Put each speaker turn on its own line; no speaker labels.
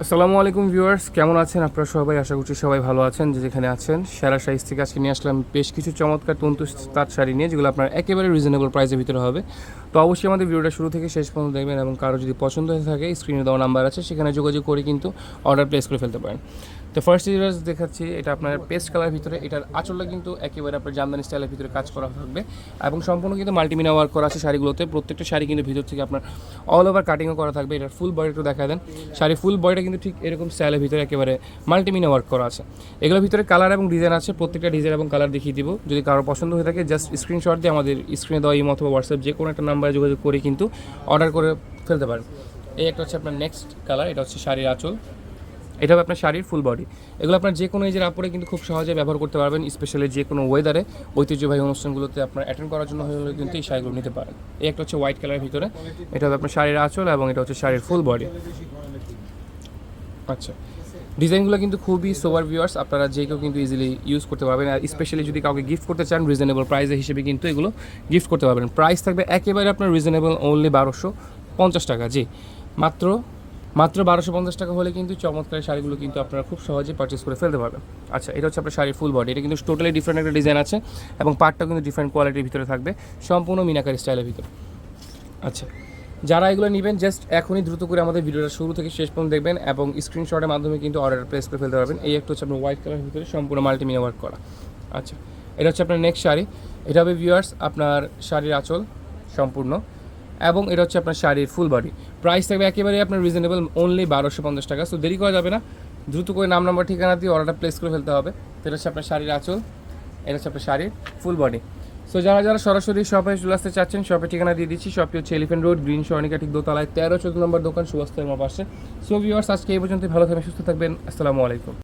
আসসালামু আলাইকুম ভিউয়ার্স, কেমন আছেন আপনারা সবাই? আশা করছি সবাই ভালো আছেন। যেখানে আছেন সেরা সাইজ থেকে আজকে নিয়ে আসলাম বেশ কিছু চমৎকার তন্তু তাঁত শাড়ি নিয়ে, যেগুলো আপনার একেবারে রিজনেবল প্রাইসের ভিতরে হবে। তো অবশ্যই আমাদের ভিডিওটা শুরু থেকে শেষ পর্যন্ত দেখবেন, এবং কারো যদি পছন্দ হয়ে থাকে স্ক্রিনে দেওয়া নাম্বার আছে, সেখানে যোগাযোগ করে কিন্তু অর্ডার প্লেস করে ফেলতে পারেন। তো ফার্স্ট ডিজাইন দেখাচ্ছি, এটা আপনার পেস্ট কালার ভিতরে। এটার আঁচলটা কিন্তু একেবারে আপনার জামদানি স্টাইলের ভিতরে কাজ করা থাকবে, এবং সম্পূর্ণ কিন্তু মাল্টিমিনা ওয়ার্ক করা আছে শাড়িগুলোতে। প্রত্যেকটা শাড়ি কিন্তু ভিতর থেকে আপনার অল ওভার কাটিংও করা থাকবে। এটার ফুল বডি একটু দেখা দেন। শাড়ি ফুল বডিটা কিন্তু ঠিক এরকম স্টাইলের ভিতরে একেবারে মাল্টিমিনা ওয়ার্ক করা আছে। এগুলোর ভিতরে কালার এবং ডিজাইন আছে, প্রত্যেকটা ডিজাইন এবং কালার দেখিয়ে দিব। যদি কারো পছন্দ হয়ে থাকে জাস্ট স্ক্রিনশট দিয়ে আমাদের স্ক্রিনে দেওয়া ইমো অথবা হোয়াটসঅ্যাপ যে কোনো একটা নাম্বারে যোগাযোগ করে কিন্তু অর্ডার করে ফেলতে পারেন। এই একটা হচ্ছে আপনার নেক্সট কালার, এটা হচ্ছে শাড়ির আঁচল, এটা হবে আপনার শাড়ির ফুল বডি। এগুলো আপনার যে কোনো এজের আপরে কিন্তু খুব সহজে ব্যবহার করতে পারবেন, স্পেশালি যে কোনো ওয়েদারে ঐতিহ্যবাহী অনুষ্ঠানগুলোতে আপনার অ্যাটেন্ড করার জন্য হলে কিন্তু এই শাড়িগুলো নিতে পারেন। এই একটা হচ্ছে হোয়াইট কালারের ভিতরে, এটা হবে আপনার শাড়ির আঁচল, এবং এটা হচ্ছে শাড়ির ফুল বডি। আচ্ছা, ডিজাইনগুলো কিন্তু খুবই সোবার ভিউয়ার্স, আপনারা যে কেউ কিন্তু ইজিলি ইউজ করতে পারবেন। আর স্পেশালি যদি কাউকে গিফট করতে চান রিজনেবল প্রাইসের হিসেবে কিন্তু এগুলো গিফট করতে পারবেন। প্রাইস থাকবে একেবারে আপনার রিজনেবল, অনলি 1250 টাকা। জি, মাত্র 1250 টাকা হলে কিন্তু চমৎকার শাড়িগুলো কিন্তু আপনারা খুব সহজে পারচেস করে ফেলতে পারবেন। আচ্ছা, এটা হচ্ছে আপনার শাড়ির ফুল বডি। এটা কিন্তু টোটালি ডিফারেন্ট একটা ডিজাইন আছে, এবং পার্টটাও কিন্তু ডিফারেন্ট কোয়ালিটির ভিতরে থাকবে, সম্পূর্ণ মিনাকারি স্টাইলের ভিতরে। আচ্ছা, যারা এগুলো নেবেন জাস্ট এখনই দ্রুত করে আমাদের ভিডিওটা শুরু থেকে শেষ পর্যন্ত দেখবেন, এবং স্ক্রিনশটের মাধ্যমে কিন্তু অর্ডার প্লেস করে ফেলতে পারবেন। এই একটা হচ্ছে আপনার হোয়াইট কালারের ভিতরে সম্পূর্ণ মাল্টিমিনা ওয়ার্ক করা। আচ্ছা, এটা হচ্ছে আপনার নেক্সট শাড়ি, এটা হবে ভিউয়ার্স আপনার শাড়ির আঁচল সম্পূর্ণ, এবং এটা হচ্ছে আপনার শাড়ির ফুল বডি। প্রাইস থাকবে একেবারে আপনার রিজনেবল, অনলি 1250 টাকা। সো দেরি করা যাবে না, দ্রুত করে নাম নাম্বার ঠিকানা দিয়ে অর্ডারটা প্লেস করে ফেলতে হবে। তো এটা হচ্ছে আপনার শাড়ির আঁচল, এটা হচ্ছে আপনার শাড়ির ফুল বডি। সো যারা যারা সরাসরি শপে চলে আসতে চাচ্ছেন, শপের ঠিকানা দিয়ে দিচ্ছি। শপটি হচ্ছে এলিফ্যান্ট রোড, গ্রিন স্বর্ণিকা ঠিক দোতলায় 13-14 নম্বর দোকান, সুভাষ পাশে। সো ভিউয়ার্স, আজকে এই পর্যন্ত। ভালো থাকবেন, সুস্থ থাকবেন। আসসালামু আলাইকুম।